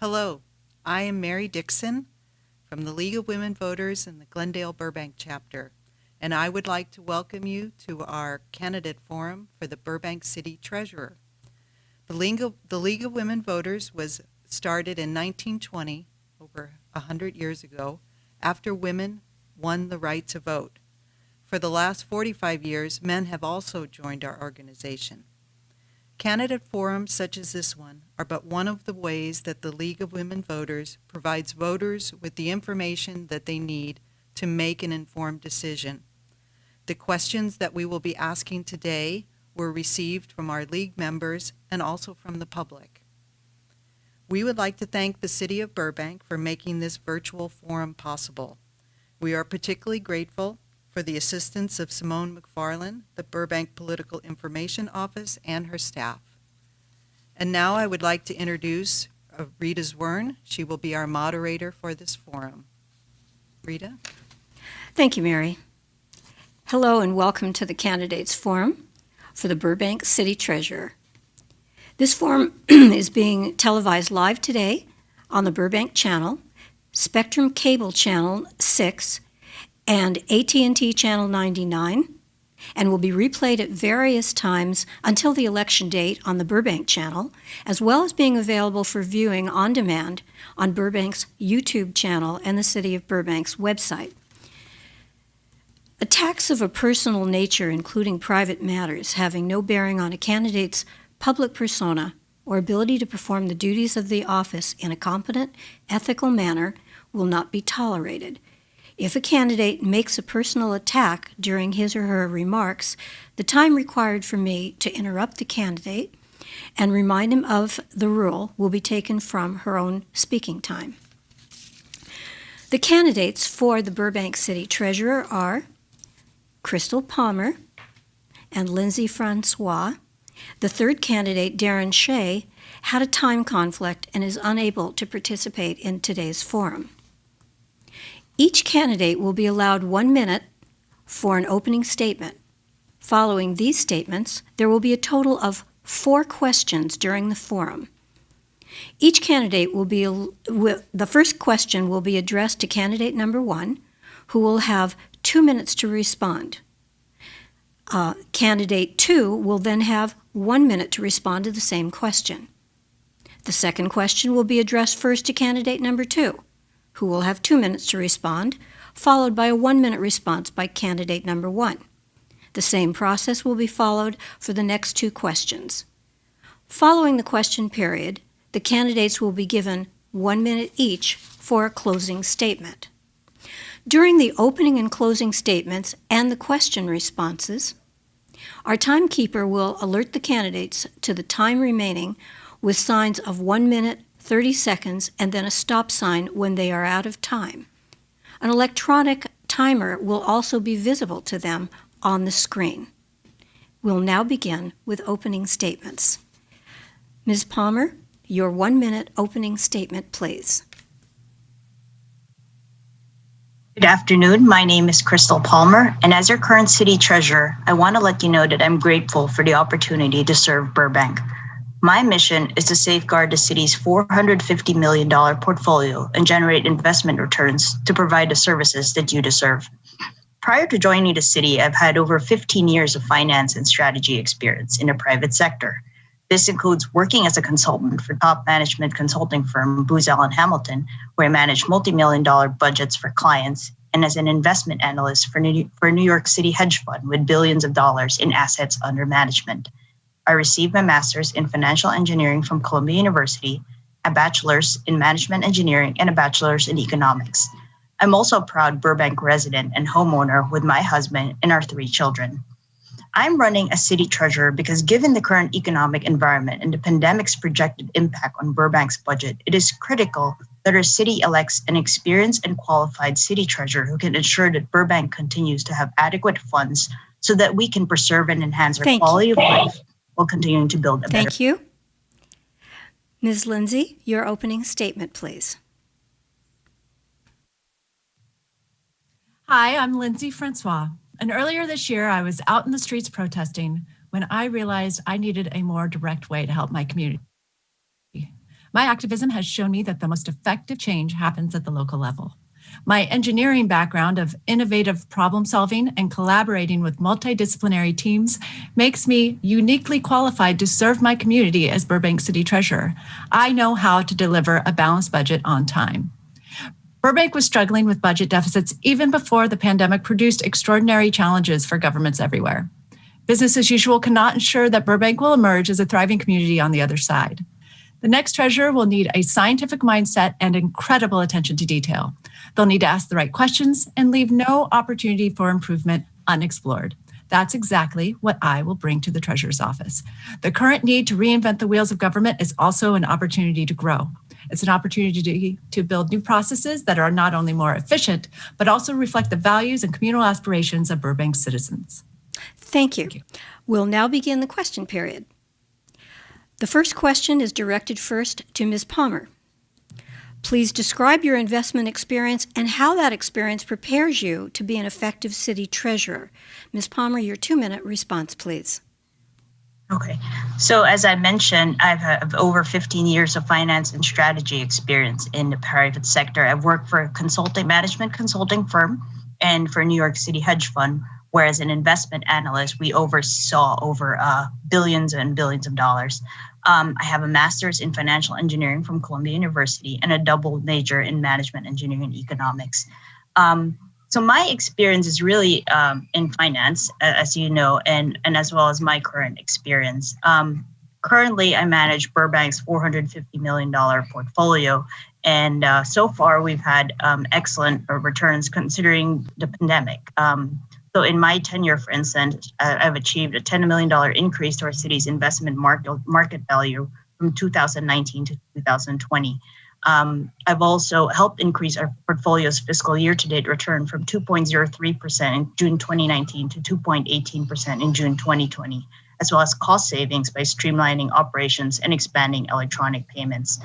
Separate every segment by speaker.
Speaker 1: Hello, I am Mary Dixon from the League of Women Voters in the Glendale Burbank chapter, and I would like to welcome you to our candidate forum for the Burbank City Treasurer. The League of Women Voters was started in 1920, over 100 years ago, after women won the right to vote. For the last 45 years, men have also joined our organization. Candidate forums such as this one are but one of the ways that the League of Women Voters provides voters with the information that they need to make an informed decision. The questions that we will be asking today were received from our League members and also from the public. We would like to thank the City of Burbank for making this virtual forum possible. We are particularly grateful for the assistance of Simone McFarland, the Burbank Political Information Office, and her staff. And now I would like to introduce Rita Zwern. She will be our moderator for this forum. Rita?
Speaker 2: Thank you, Mary. Hello and welcome to the Candidates Forum for the Burbank City Treasurer. This forum is being televised live today on the Burbank Channel, Spectrum Cable Channel 6, and AT&T Channel 99, and will be replayed at various times until the election date on the Burbank Channel, as well as being available for viewing on demand on Burbank's YouTube channel and the City of Burbank's website. Attacks of a personal nature, including private matters, having no bearing on a candidate's public persona or ability to perform the duties of the office in a competent, ethical manner will not be tolerated. If a candidate makes a personal attack during his or her remarks, the time required for me to interrupt the candidate and remind him of the rule will be taken from her own speaking time. The candidates for the Burbank City Treasurer are Crystal Palmer and Lindsay Francois. The third candidate, Darren Shea, had a time conflict and is unable to participate in today's forum. Each candidate will be allowed 1 minute for an opening statement. Following these statements, there will be a total of 4 questions during the forum. Each candidate the first question will be addressed to candidate number 1, who will have 2 minutes to respond. Candidate 2 will then have 1 minute to respond to the same question. The second question will be addressed first to candidate number 2, who will have 2 minutes to respond, followed by a 1-minute response by candidate number 1. The same process will be followed for the next 2 questions. Following the question period, the candidates will be given 1 minute each for a closing statement. During the opening and closing statements and the question responses, our timekeeper will alert the candidates to the time remaining with signs of 1 minute, 30 seconds, and then a stop sign when they are out of time. An electronic timer will also be visible to them on the screen. We'll now begin with opening statements. Ms. Palmer, your 1-minute opening statement, please.
Speaker 3: Good afternoon. My name is Crystal Palmer, and as your current city treasurer, I want to let you know that I'm grateful for the opportunity to serve Burbank. My mission is to safeguard the city's $450 million portfolio and generate investment returns to provide the services that you deserve. Prior to joining the city, I've had over 15 years of finance and strategy experience in the private sector. This includes working as a consultant for top management consulting firm Booz Allen Hamilton, where I manage multi-million-dollar budgets for clients, and as an investment analyst for a New York City hedge fund with billions of dollars in assets under management. I received my master's in financial engineering from Columbia University, a bachelor's in management engineering, and a bachelor's in economics. I'm also a proud Burbank resident and homeowner with my husband and our 3 children. I'm running as city treasurer because given the current economic environment and the pandemic's projected impact on Burbank's budget, it is critical that our city elects an experienced and qualified city treasurer who can ensure that Burbank continues to have adequate funds so that we can preserve and enhance our quality of life while continuing to build a better.
Speaker 2: Thank you. Ms. Lindsay, your opening statement, please.
Speaker 4: Hi, I'm Lindsay Francois. And earlier this year, I was out in the streets protesting when I realized I needed a more direct way to help my community. My activism has shown me that the most effective change happens at the local level. My engineering background of innovative problem solving and collaborating with multidisciplinary teams makes me uniquely qualified to serve my community as Burbank City Treasurer. I know how to deliver a balanced budget on time. Burbank was struggling with budget deficits even before the pandemic produced extraordinary challenges for governments everywhere. Business as usual cannot ensure that Burbank will emerge as a thriving community on the other side. The next treasurer will need a scientific mindset and incredible attention to detail. They'll need to ask the right questions and leave no opportunity for improvement unexplored. That's exactly what I will bring to the treasurer's office. The current need to reinvent the wheels of government is also an opportunity to grow. It's an opportunity to build new processes that are not only more efficient, but also reflect the values and communal aspirations of Burbank citizens.
Speaker 2: Thank you. We'll now begin the question period. The first question is directed first to Ms. Palmer. Please describe your investment experience and how that experience prepares you to be an effective city treasurer. Ms. Palmer, your 2-minute response, please.
Speaker 3: Okay. So as I mentioned, I have over 15 years of finance and strategy experience in the private sector. I've worked for a management consulting firm and for New York City hedge fund, where as an investment analyst, we oversaw over billions and billions of dollars. I have a master's in financial engineering from Columbia University and a double major in management engineering and economics. So my experience is really in finance, as you know, and as well as my current experience. Currently, I manage Burbank's $450 million portfolio. And so far, we've had excellent returns considering the pandemic. So in my tenure, for instance, I've achieved a $10 million increase to our city's investment market value from 2019 to 2020. I've also helped increase our portfolio's fiscal year-to-date return from 2.03% in June 2019 to 2.18% in June 2020, as well as cost savings by streamlining operations and expanding electronic payments.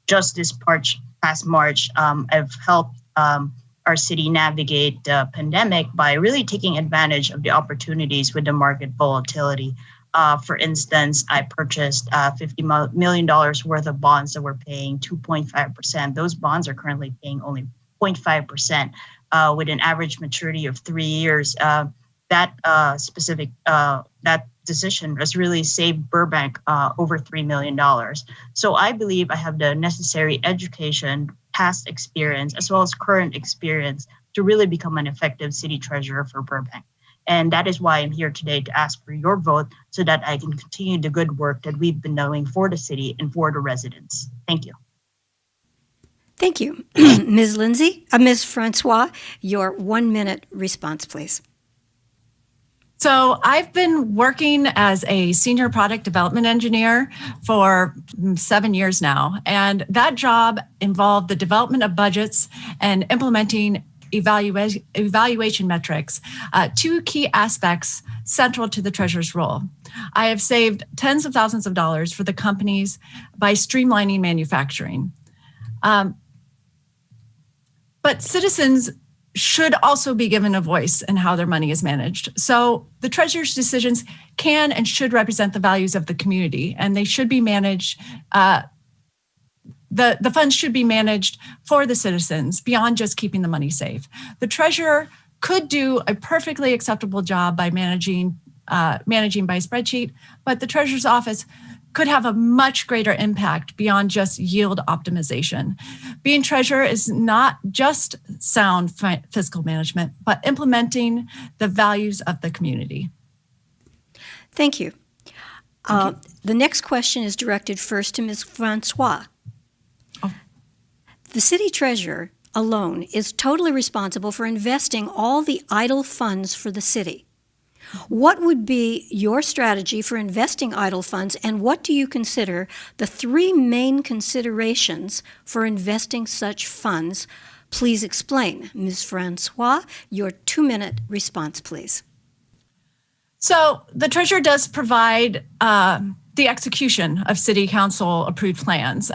Speaker 3: Just this past March, I've helped our city navigate the pandemic by really taking advantage of the opportunities with the market volatility. For instance, I purchased $50 million worth of bonds that were paying 2.5%. Those bonds are currently paying only 0.5% with an average maturity of 3 years. That decision has really saved Burbank over $3 million. So I believe I have the necessary education, past experience, as well as current experience to really become an effective city treasurer for Burbank. And that is why I'm here today to ask for your vote so that I can continue the good work that we've been doing for the city and for the residents. Thank you.
Speaker 2: Thank you. Ms. Francois, your 1-minute response, please.
Speaker 4: So I've been working as a senior product development engineer for 7 years now, and that job involved the development of budgets and implementing evaluation metrics, 2 key aspects central to the treasurer's role. I have saved tens of thousands of dollars for the companies by streamlining manufacturing. But citizens should also be given a voice in how their money is managed. So the treasurer's decisions can and should represent the values of the community, and they should be managed. The funds should be managed for the citizens beyond just keeping the money safe. The treasurer could do a perfectly acceptable job by managing by spreadsheet, but the treasurer's office could have a much greater impact beyond just yield optimization. Being treasurer is not just sound fiscal management, but implementing the values of the community.
Speaker 2: Thank you. The next question is directed first to Ms. Francois. The city treasurer alone is totally responsible for investing all the idle funds for the city. What would be your strategy for investing idle funds, and what do you consider the 3 main considerations for investing such funds? Please explain. Ms. Francois, your 2-minute response, please.
Speaker 4: So the treasurer does provide the execution of city council approved plans.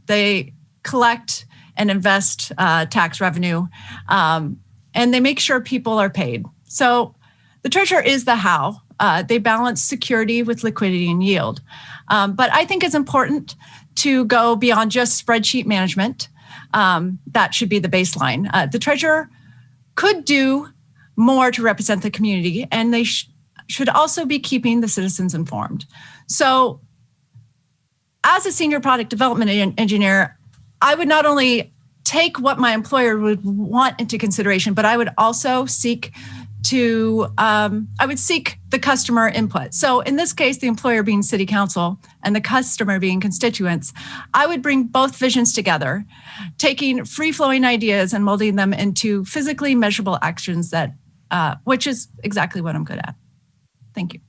Speaker 4: They collect and invest tax revenue, and they make sure people are paid. So the treasurer is the how. They balance security with liquidity and yield. But I think it's important to go beyond just spreadsheet management. That should be the baseline. The treasurer could do more to represent the community, and they should also be keeping the citizens informed. So as a senior product development engineer, I would not only take what my employer would want into consideration, but I would also seek the customer input. So in this case, the employer being city council and the customer being constituents, I would bring both visions together, taking free-flowing ideas and molding them into physically measurable actions that, which is exactly what I'm good at. Thank you.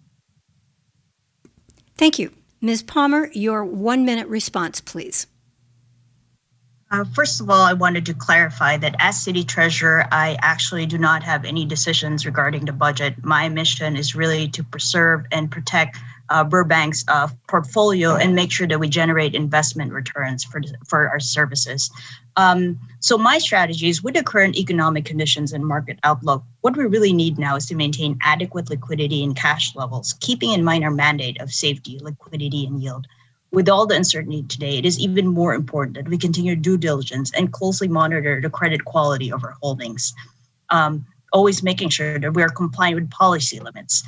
Speaker 2: Thank you. Ms. Palmer, your 1-minute response, please.
Speaker 3: First of all, I wanted to clarify that as city treasurer, I actually do not have any decisions regarding the budget. My mission is really to preserve and protect Burbank's portfolio and make sure that we generate investment returns for our services. So my strategy is, with the current economic conditions and market outlook, what we really need now is to maintain adequate liquidity and cash levels, keeping in mind our mandate of safety, liquidity, and yield. With all the uncertainty today, it is even more important that we continue due diligence and closely monitor the credit quality of our holdings. Always making sure that we are compliant with policy limits,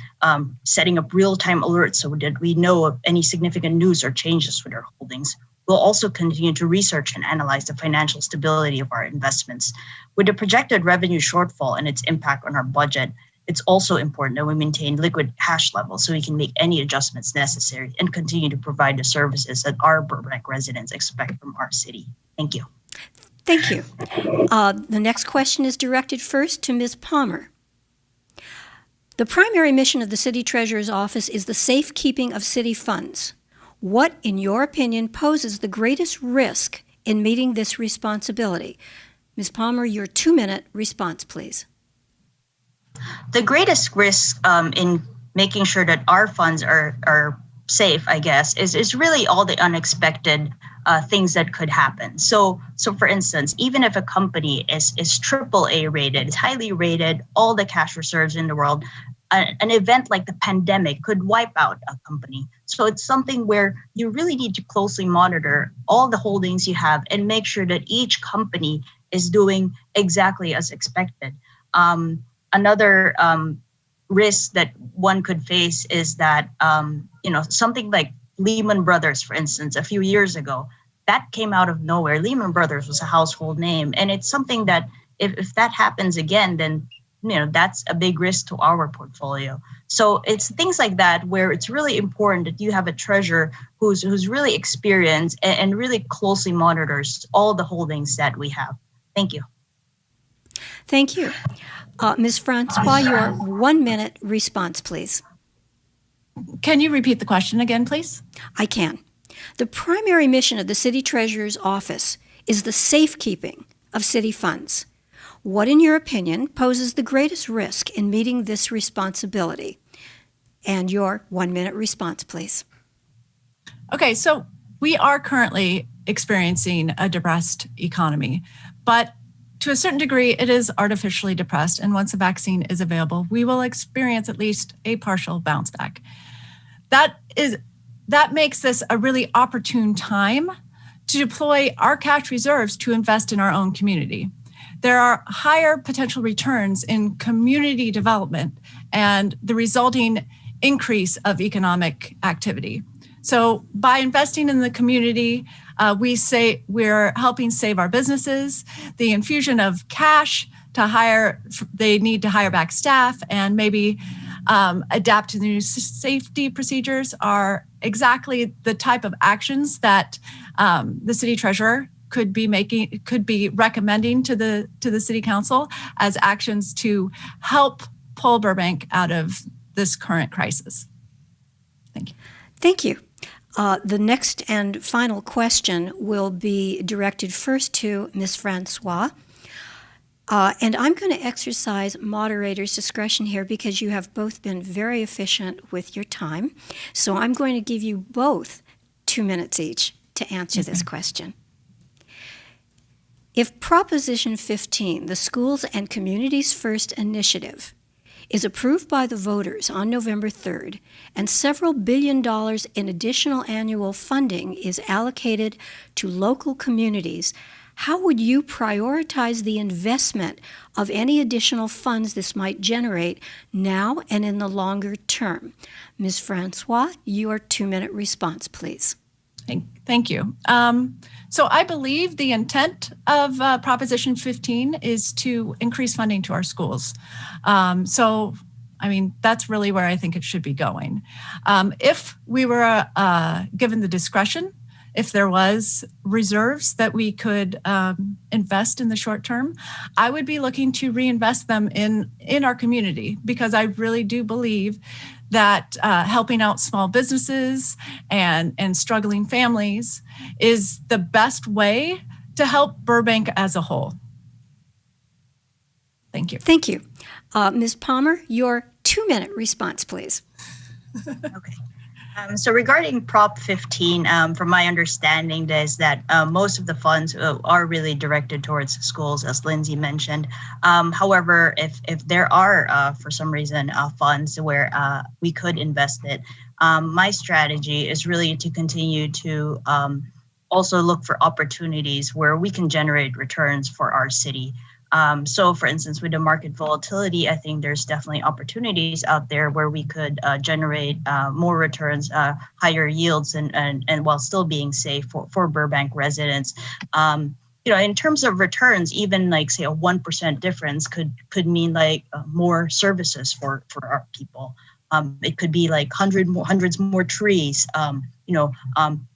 Speaker 3: setting up real-time alerts so that we know of any significant news or changes with our holdings. We'll also continue to research and analyze the financial stability of our investments. With the projected revenue shortfall and its impact on our budget, it's also important that we maintain liquid cash levels so we can make any adjustments necessary and continue to provide the services that our Burbank residents expect from our city. Thank you.
Speaker 2: Thank you. The next question is directed first to Ms. Palmer. The primary mission of the City Treasurer's Office is the safekeeping of city funds. What, in your opinion, poses the greatest risk in meeting this responsibility? Ms. Palmer, your 2-minute response, please.
Speaker 3: The greatest risk in making sure that our funds are safe, I guess, is really all the unexpected things that could happen. So for instance, even if a company is AAA rated, is highly rated, all the cash reserves in the world, an event like the pandemic could wipe out a company. So it's something where you really need to closely monitor all the holdings you have and make sure that each company is doing exactly as expected. Another risk that one could face is that, something like Lehman Brothers, for instance, a few years ago, that came out of nowhere. Lehman Brothers was a household name. And it's something that if that happens again, then, that's a big risk to our portfolio. So it's things like that where it's really important that you have a treasurer who's really experienced and really closely monitors all the holdings that we have. Thank you.
Speaker 2: Thank you. Ms. Francois, your 1-minute response, please.
Speaker 4: Can you repeat the question again, please?
Speaker 2: I can. The primary mission of the City Treasurer's Office is the safekeeping of city funds. What, in your opinion, poses the greatest risk in meeting this responsibility? And your 1-minute response, please.
Speaker 4: Okay, so we are currently experiencing a depressed economy, but to a certain degree, it is artificially depressed, and once a vaccine is available, we will experience at least a partial bounce back. That makes this a really opportune time to deploy our cash reserves to invest in our own community. There are higher potential returns in community development and the resulting increase of economic activity. So by investing in the community, we're helping save our businesses. The infusion of cash they need to hire back staff and maybe adapt to the new safety procedures are exactly the type of actions that the city treasurer could be recommending to the city council as actions to help pull Burbank out of this current crisis. Thank you.
Speaker 2: Thank you. The next and final question will be directed first to Ms. Francois. And I'm going to exercise moderator's discretion here because you have both been very efficient with your time. So I'm going to give you both 2 minutes each to answer this question. If Proposition 15, the Schools and Communities First initiative, is approved by the voters on November 3rd, and several $billion in additional annual funding is allocated to local communities, how would you prioritize the investment of any additional funds this might generate now and in the longer term? Ms. Francois, your 2-minute response, please.
Speaker 4: Thank you. So I believe the intent of Proposition 15 is to increase funding to our schools. That's really where I think it should be going. If we were given the discretion, if there was reserves that we could invest in the short term, I would be looking to reinvest them in our community, because I really do believe that helping out small businesses and struggling families is the best way to help Burbank as a whole. Thank you.
Speaker 2: Thank you. Ms. Palmer, your 2-minute response, please.
Speaker 3: Okay. So regarding Prop 15, from my understanding is that most of the funds are really directed towards schools, as Lindsay mentioned. However, if there are, for some reason, funds where we could invest it, my strategy is really to continue to also look for opportunities where we can generate returns for our city. So for instance, with the market volatility, I think there's definitely opportunities out there where we could generate more returns, higher yields, and while still being safe for Burbank residents. In terms of returns, even like say a 1% difference could mean like more services for our people. It could be like hundreds more trees,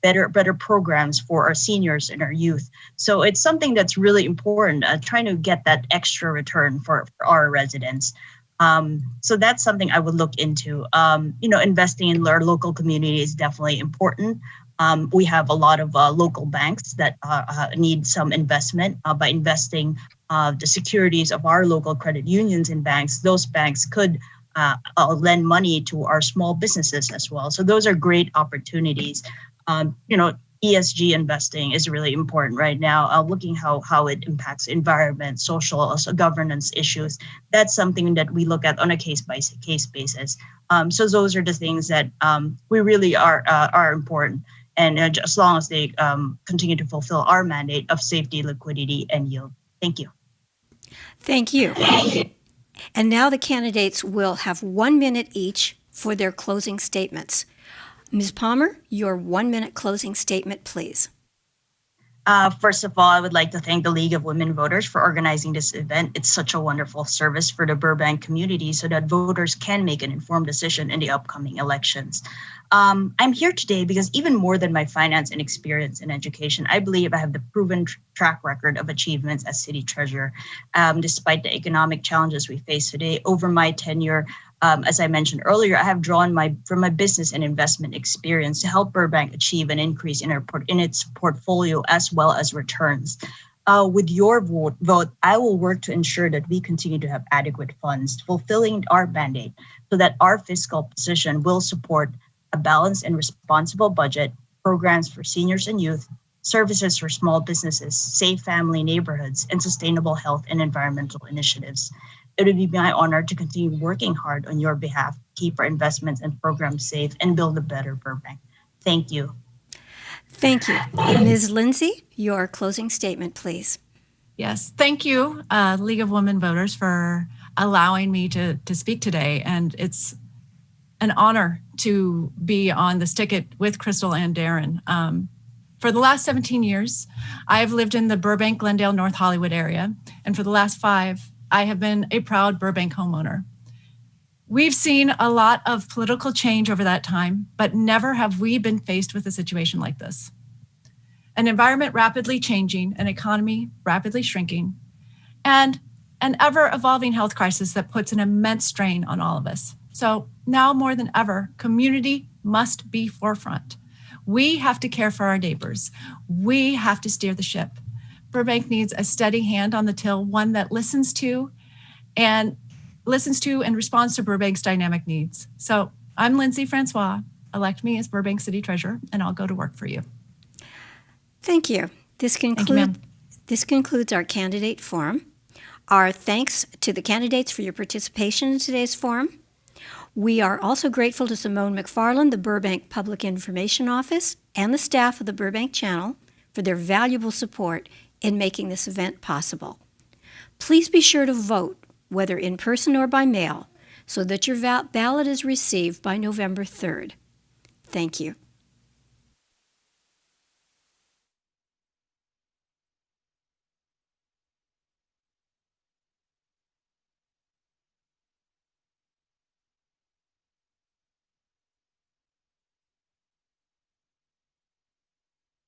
Speaker 3: better programs for our seniors and our youth. So it's something that's really important, trying to get that extra return for our residents. So that's something I would look into. Investing in our local community is definitely important. We have a lot of local banks that need some investment. By investing the securities of our local credit unions and banks, those banks could lend money to our small businesses as well. So those are great opportunities. ESG investing is really important right now, looking how it impacts environment, social, also governance issues. That's something that we look at on a case-by-case basis. So those are the things that we really are important. And as long as they continue to fulfill our mandate of safety, liquidity, and yield. Thank you.
Speaker 2: Thank you. And now the candidates will have 1 minute each for their closing statements. Ms. Palmer, your 1-minute closing statement, please.
Speaker 3: First of all, I would like to thank the League of Women Voters for organizing this event. It's such a wonderful service for the Burbank community so that voters can make an informed decision in the upcoming elections. I'm here today because even more than my finance and experience in education, I believe I have the proven track record of achievements as city treasurer. Despite the economic challenges we face today, over my tenure, as I mentioned earlier, I have drawn from my business and investment experience to help Burbank achieve an increase in its portfolio as well as returns. With your vote, I will work to ensure that we continue to have adequate funds, fulfilling our mandate so that our fiscal position will support a balanced and responsible budget, programs for seniors and youth, services for small businesses, safe family neighborhoods, and sustainable health and environmental initiatives. It would be my honor to continue working hard on your behalf, keep our investments and programs safe, and build a better Burbank. Thank you.
Speaker 2: Thank you. Ms. Lindsay, your closing statement, please.
Speaker 4: Yes, thank you, League of Women Voters, for allowing me to speak today. And it's an honor to be on this ticket with Crystal and Darren. For the last 17 years, I have lived in the Burbank, Glendale, North Hollywood area. And for the last 5, I have been a proud Burbank homeowner. We've seen a lot of political change over that time, but never have we been faced with a situation like this. An environment rapidly changing, an economy rapidly shrinking, and an ever-evolving health crisis that puts an immense strain on all of us. So now more than ever, community must be forefront. We have to care for our neighbors. We have to steer the ship. Burbank needs a steady hand on the till, one that listens to and responds to Burbank's dynamic needs. So I'm Lindsay Francois. Elect me as Burbank City Treasurer, and I'll go to work for you.
Speaker 2: Thank you. This concludes our candidate forum. Our thanks to the candidates for your participation in today's forum. We are also grateful to Simone McFarland, the Burbank Public Information Office, and the staff of the Burbank Channel for their valuable support in making this event possible. Please be sure to vote, whether in person or by mail, so that your ballot is received by November 3rd. Thank you.